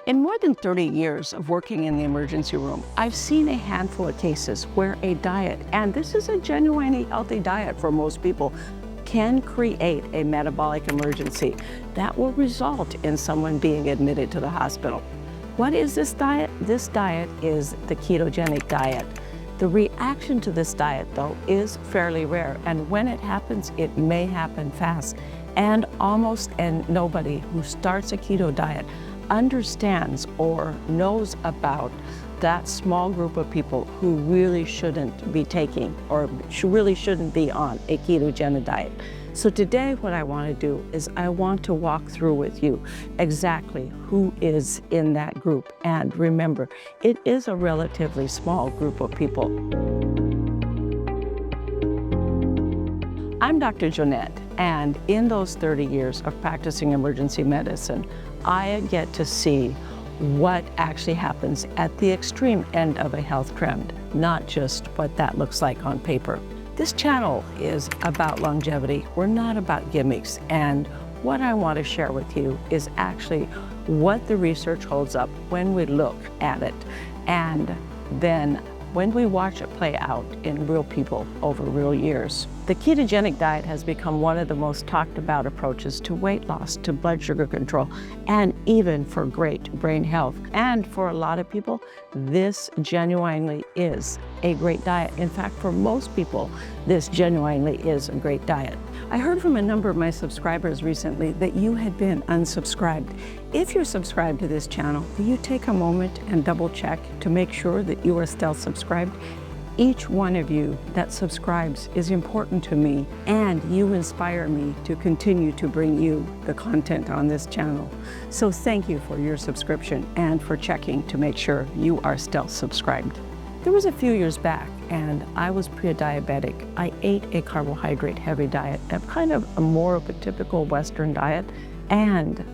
In more than 30 years of working in the emergency room, I've seen a handful of cases where a diet, and this is a genuinely healthy diet for most people, can create a metabolic emergency that will result in someone being admitted to the hospital. What is this diet? This diet is the ketogenic diet. The reaction to this diet, though, is fairly rare, and when it happens, it may happen fast. And almost nobody who starts a keto diet understands or knows about that small group of people who really shouldn't be taking or really shouldn't be on a ketogenic diet. So today what I want to do is I want to walk through with you exactly who is in that group. And remember, it is a relatively small group of people. I'm Dr. Joanette, and in those 30 years of practicing emergency medicine, I get to see what actually happens at the extreme end of a health trend, not just what that looks like on paper. This channel is about longevity. We're not about gimmicks. And what I want to share with you is actually what the research holds up when we look at it. And then when we watch it play out in real people over real years. The ketogenic diet has become one of the most talked about approaches to weight loss, to blood sugar control, and even for great brain health. And for a lot of people, this genuinely is a great diet. In fact, for most people, this genuinely is a great diet. I heard from a number of my subscribers recently that you had been unsubscribed. If you're subscribed to this channel, will you take a moment and double check to make sure that you are still subscribed? Each one of you that subscribes is important to me, and you inspire me to continue to bring you the content on this channel. So thank you for your subscription and for checking to make sure you are still subscribed. There was a few years back, and I was pre-diabetic. I ate a carbohydrate-heavy diet, a kind of more of a typical Western diet, and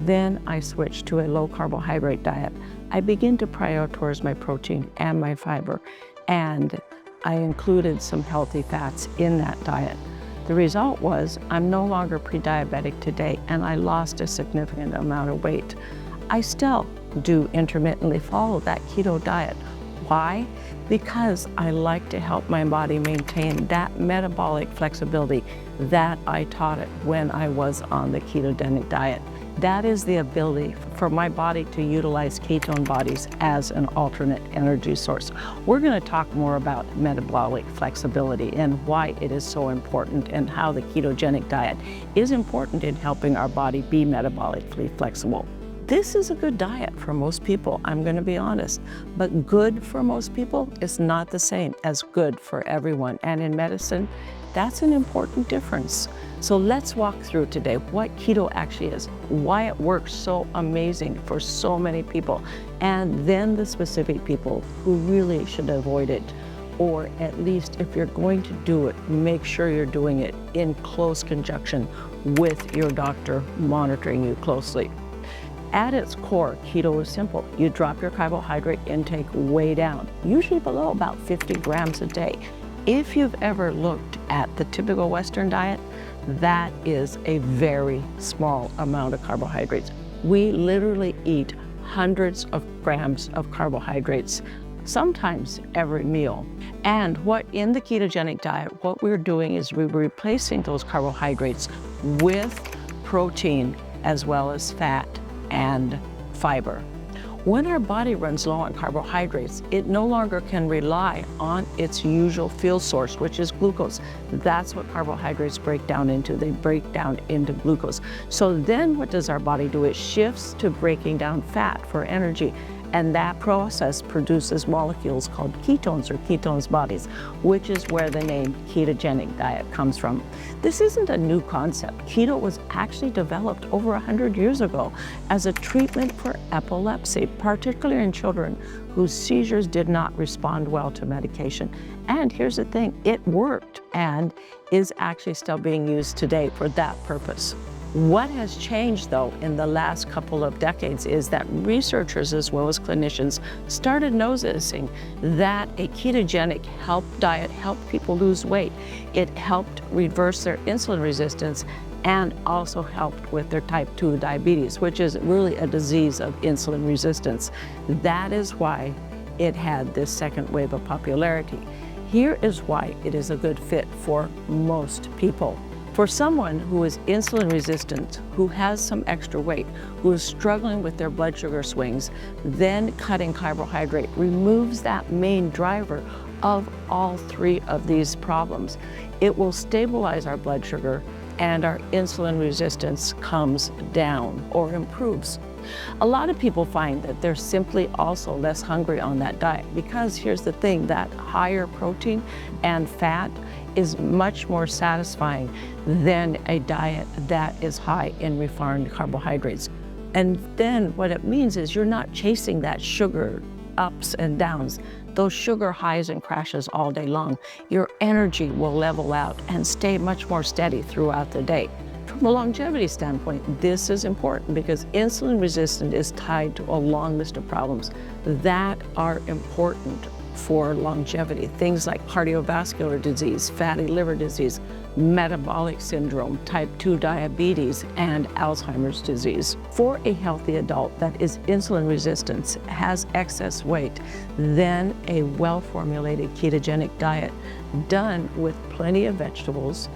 then I switched to a low-carbohydrate diet. I began to prioritize my protein and my fiber, and I included some healthy fats in that diet. The result was I'm no longer pre-diabetic today, and I lost a significant amount of weight. I still do intermittently follow that keto diet. Why? Because I like to help my body maintain that metabolic flexibility that I taught it when I was on the ketogenic diet. That is the ability for my body to utilize ketone bodies as an alternate energy source. We're going to talk more about metabolic flexibility and why it is so important and how the ketogenic diet is important in helping our body be metabolically flexible. This is a good diet for most people, I'm going to be honest, but good for most people is not the same as good for everyone. And in medicine, that's an important difference. So let's walk through today what keto actually is, why it works so amazing for so many people, and then the specific people who really should avoid it. Or at least if you're going to do it, make sure you're doing it in close conjunction with your doctor monitoring you closely. At its core, keto is simple. You drop your carbohydrate intake way down, usually below about 50 grams a day. If you've ever looked at the typical Western diet, that is a very small amount of carbohydrates. We literally eat hundreds of grams of carbohydrates, sometimes every meal. And what in the ketogenic diet, what we're doing is we're replacing those carbohydrates with protein as well as fat and fiber. When our body runs low on carbohydrates, it no longer can rely on its usual fuel source, which is glucose. That's what carbohydrates break down into. They break down into glucose. So then what does our body do? It shifts to breaking down fat for energy. And that process produces molecules called ketones or ketones bodies, which is where the name ketogenic diet comes from. This isn't a new concept. Keto was actually developed over 100 years ago as a treatment for epilepsy, particularly in children whose seizures did not respond well to medication. And here's the thing, it worked and is actually still being used today for that purpose. What has changed, though, in the last couple of decades is that researchers as well as clinicians started noticing that a ketogenic diet helped people lose weight. It helped reverse their insulin resistance and also helped with their type 2 diabetes, which is really a disease of insulin resistance. That is why it had this second wave of popularity. Here is why it is a good fit for most people. For someone who is insulin resistant, who has some extra weight, who is struggling with their blood sugar swings, then cutting carbohydrate removes that main driver of all three of these problems. It will stabilize our blood sugar, and our insulin resistance comes down or improves. A lot of people find that they're simply also less hungry on that diet because here's the thing, that higher protein and fat is much more satisfying than a diet that is high in refined carbohydrates. And then what it means is you're not chasing that sugar ups and downs, those sugar highs and crashes all day long. Your energy will level out and stay much more steady throughout the day. From a longevity standpoint, this is important because insulin resistance is tied to a long list of problems that are important for longevity. Things like cardiovascular disease, fatty liver disease, metabolic syndrome, type 2 diabetes, and Alzheimer's disease. For a healthy adult that is insulin resistant, has excess weight, then a well-formulated ketogenic diet done with plenty of vegetables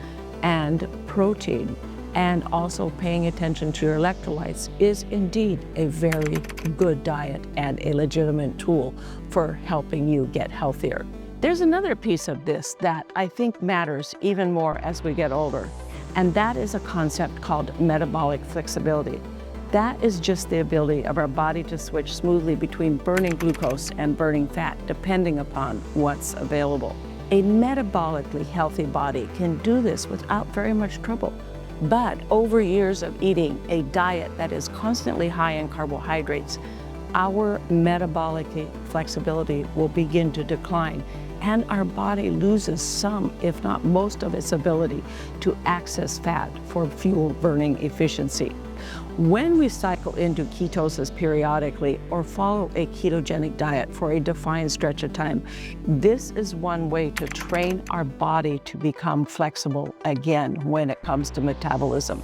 and protein, and also paying attention to your electrolytes is indeed a very good diet and a legitimate tool for helping you get healthier. There's another piece of this that I think matters even more as we get older, and that is a concept called metabolic flexibility. That is just the ability of our body to switch smoothly between burning glucose and burning fat, depending upon what's available. A metabolically healthy body can do this without very much trouble. But over years of eating a diet that is constantly high in carbohydrates, our metabolic flexibility will begin to decline, and our body loses some, if not most, of its ability to access fat for fuel burning efficiency. When we cycle into ketosis periodically or follow a ketogenic diet for a defined stretch of time, this is one way to train our body to become flexible again when it comes to metabolism.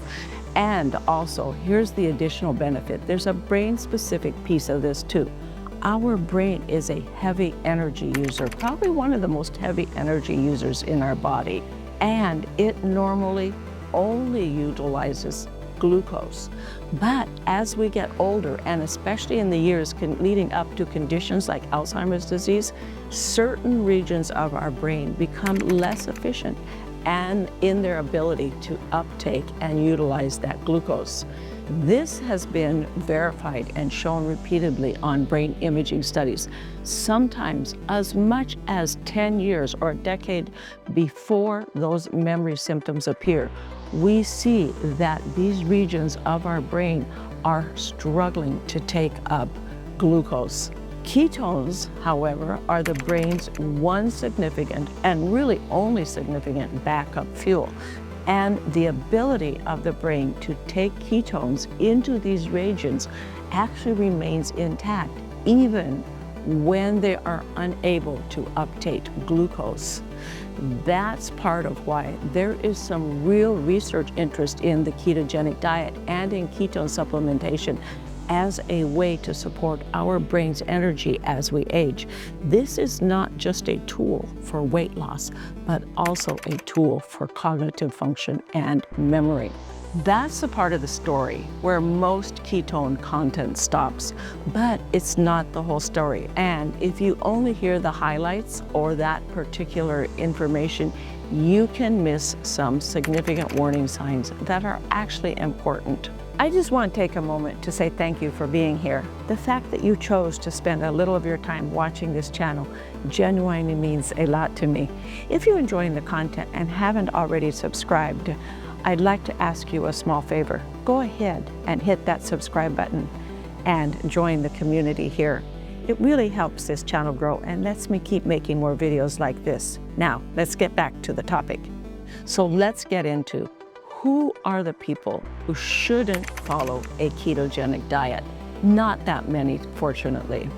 And also, here's the additional benefit. There's a brain-specific piece of this too. Our brain is a heavy energy user, probably one of the most heavy energy users in our body, and it normally only utilizes glucose. But as we get older, and especially in the years leading up to conditions like Alzheimer's disease, certain regions of our brain become less efficient and in their ability to uptake and utilize that glucose. This has been verified and shown repeatedly on brain imaging studies, sometimes as much as 10 years or a decade before those memory symptoms appear. We see that these regions of our brain are struggling to take up glucose. Ketones, however, are the brain's one significant and really only significant backup fuel. And the ability of the brain to take ketones into these regions actually remains intact, even when they are unable to uptake glucose. That's part of why there is some real research interest in the ketogenic diet and in ketone supplementation as a way to support our brain's energy as we age. This is not just a tool for weight loss, but also a tool for cognitive function and memory. That's the part of the story where most ketone content stops, but it's not the whole story. And if you only hear the highlights or that particular information, you can miss some significant warning signs that are actually important. I just want to take a moment to say thank you for being here. The fact that you chose to spend a little of your time watching this channel genuinely means a lot to me. If you're enjoying the content and haven't already subscribed, I'd like to ask you a small favor. Go ahead and hit that subscribe button and join the community here. It really helps this channel grow and lets me keep making more videos like this. Now, let's get back to the topic. So let's get into who are the people who shouldn't follow a ketogenic diet. Not that many, fortunately.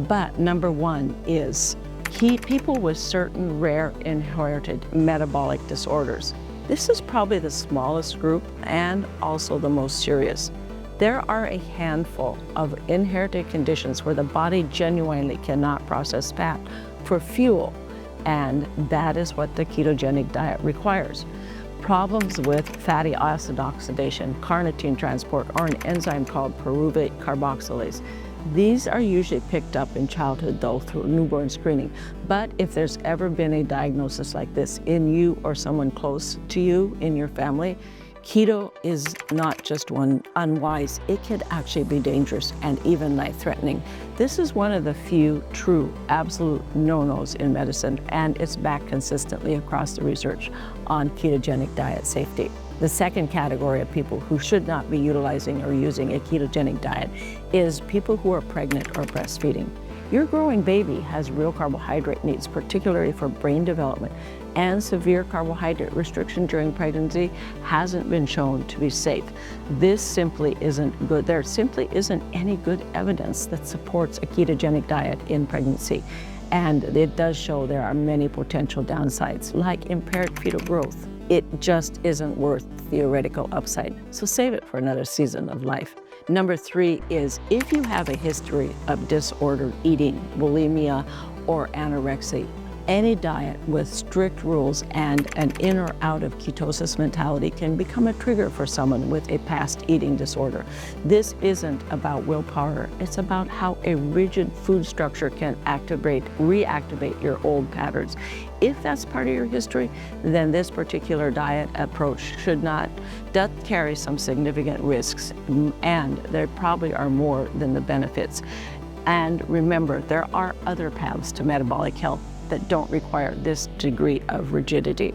But number one is people with certain rare inherited metabolic disorders. This is probably the smallest group and also the most serious. There are a handful of inherited conditions where the body genuinely cannot process fat for fuel, and that is what the ketogenic diet requires. Problems with fatty acid oxidation, carnitine transport, or an enzyme called pyruvate carboxylase. These are usually picked up in childhood, though, through newborn screening. But if there's ever been a diagnosis like this in you or someone close to you in your family, keto is not just one unwise, it could actually be dangerous and even life-threatening. This is one of the few true absolute no-nos in medicine, and it's backed consistently across the research on ketogenic diet safety. The second category of people who should not be utilizing or using a ketogenic diet is people who are pregnant or breastfeeding. Your growing baby has real carbohydrate needs, particularly for brain development, and severe carbohydrate restriction during pregnancy hasn't been shown to be safe. This simply isn't good. There simply isn't any good evidence that supports a ketogenic diet in pregnancy. And it does show there are many potential downsides, like impaired fetal growth. It just isn't worth theoretical upside. So save it for another season of life. Number 3 is if you have a history of disordered eating, bulimia, or anorexia, any diet with strict rules and an in or out of ketosis mentality can become a trigger for someone with a past eating disorder. This isn't about willpower, it's about how a rigid food structure can reactivate your old patterns. If that's part of your history, then this particular diet approach does carry some significant risks, and there probably are more than the benefits. And remember, there are other paths to metabolic health that don't require this degree of rigidity.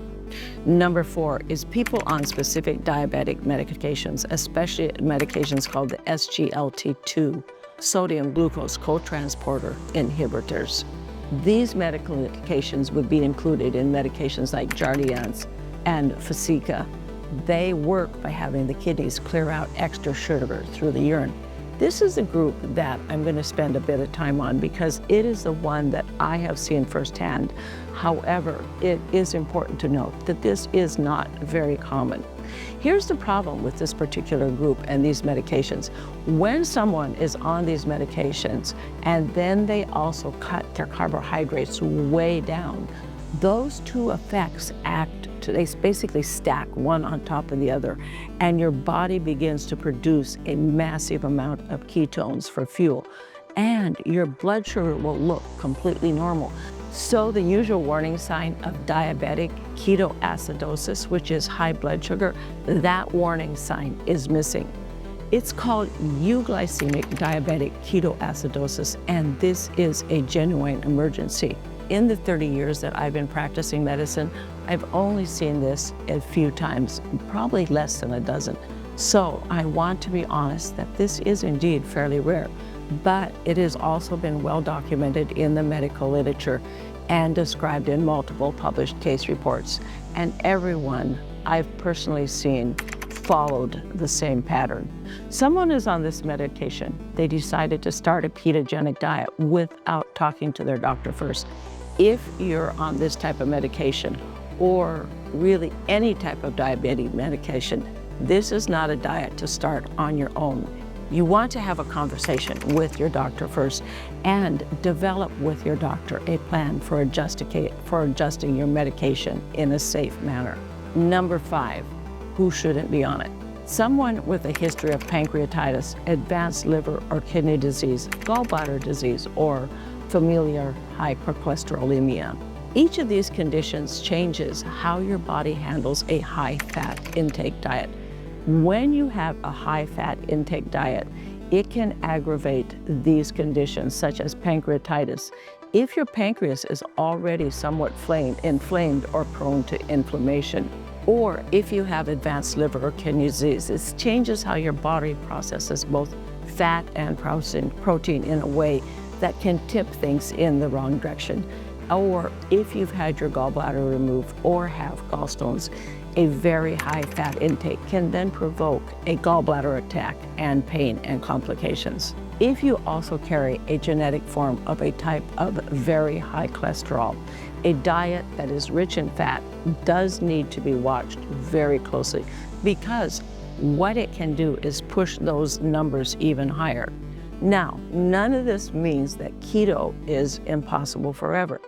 Number 4 is people on specific diabetic medications, especially medications called the SGLT2, sodium glucose cotransporter inhibitors. These medications would be included in medications like Jardiance and Fasica. They work by having the kidneys clear out extra sugar through the urine. This is a group that I'm going to spend a bit of time on because it is the one that I have seen firsthand. However, it is important to note that this is not very common. Here's the problem with this particular group and these medications. When someone is on these medications and then they also cut their carbohydrates way down, those two effects they basically stack one on top of the other, and your body begins to produce a massive amount of ketones for fuel, and your blood sugar will look completely normal. So the usual warning sign of diabetic ketoacidosis, which is high blood sugar, that warning sign is missing. It's called euglycemic diabetic ketoacidosis, and this is a genuine emergency. In the 30 years that I've been practicing medicine, I've only seen this a few times, probably less than a dozen. So I want to be honest that this is indeed fairly rare, but it has also been well documented in the medical literature and described in multiple published case reports. And everyone I've personally seen followed the same pattern. Someone is on this medication. They decided to start a ketogenic diet without talking to their doctor first. If you're on this type of medication, or really any type of diabetic medication, this is not a diet to start on your own. You want to have a conversation with your doctor first and develop with your doctor a plan for adjusting your medication in a safe manner. Number 5, who shouldn't be on it? Someone with a history of pancreatitis, advanced liver or kidney disease, gallbladder disease, or familial hypercholesterolemia. Each of these conditions changes how your body handles a high-fat intake diet. When you have a high-fat intake diet, it can aggravate these conditions such as pancreatitis. If your pancreas is already somewhat inflamed or prone to inflammation, or if you have advanced liver or kidney disease, it changes how your body processes both fat and protein in a way that can tip things in the wrong direction. Or if you've had your gallbladder removed or have gallstones, a very high fat intake can then provoke a gallbladder attack and pain and complications. If you also carry a genetic form of a type of very high cholesterol, a diet that is rich in fat does need to be watched very closely, because what it can do is push those numbers even higher. Now, none of this means that keto is impossible forever,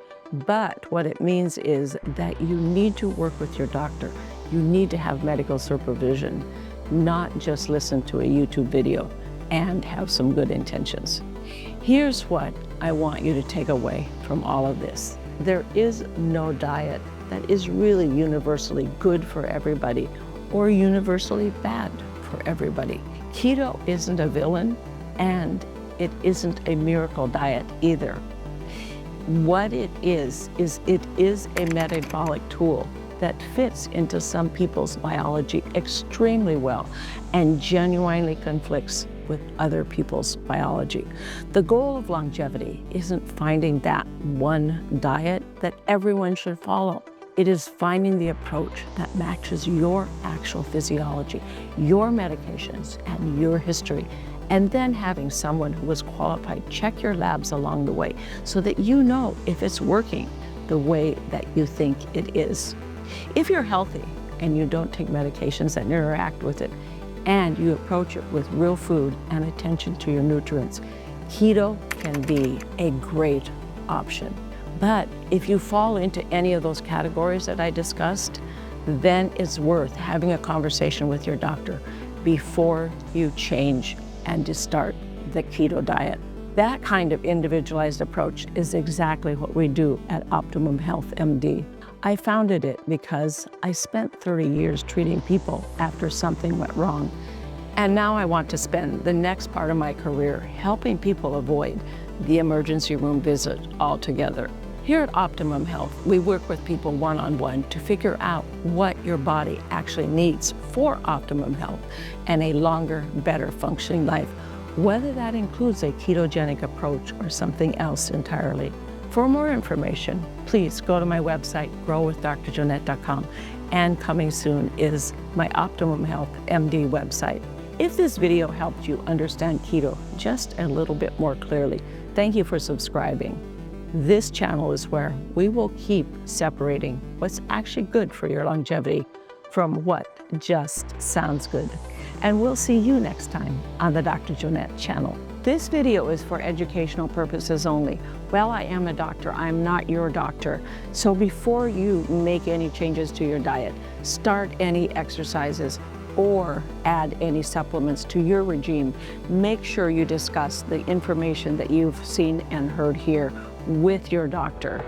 but what it means is that you need to work with your doctor. You need to have medical supervision, not just listen to a YouTube video and have some good intentions. Here's what I want you to take away from all of this. There is no diet that is really universally good for everybody or universally bad for everybody. Keto isn't a villain, and it isn't a miracle diet either. What it is it is a metabolic tool that fits into some people's biology extremely well and genuinely conflicts with other people's biology. The goal of longevity isn't finding that one diet that everyone should follow. It is finding the approach that matches your actual physiology, your medications, and your history, and then having someone who is qualified check your labs along the way so that you know if it's working the way that you think it is. If you're healthy and you don't take medications that interact with it, and you approach it with real food and attention to your nutrients, keto can be a great option. But if you fall into any of those categories that I discussed, then it's worth having a conversation with your doctor before you change and to start the keto diet. That kind of individualized approach is exactly what we do at Optimum Health MD. I founded it because I spent 30 years treating people after something went wrong. And now I want to spend the next part of my career helping people avoid the emergency room visit altogether. Here at Optimum Health, we work with people one-on-one to figure out what your body actually needs for optimum health and a longer, better functioning life, whether that includes a ketogenic approach or something else entirely. For more information, please go to my website, growwithdrjoanette.com, and coming soon is my Optimum Health MD website. If this video helped you understand keto just a little bit more clearly, thank you for subscribing. This channel is where we will keep separating what's actually good for your longevity from what just sounds good. And we'll see you next time on the Dr. Joanette channel. This video is for educational purposes only. Well, I am a doctor, I'm not your doctor. So before you make any changes to your diet, start any exercises, or add any supplements to your regime, make sure you discuss the information that you've seen and heard here with your doctor.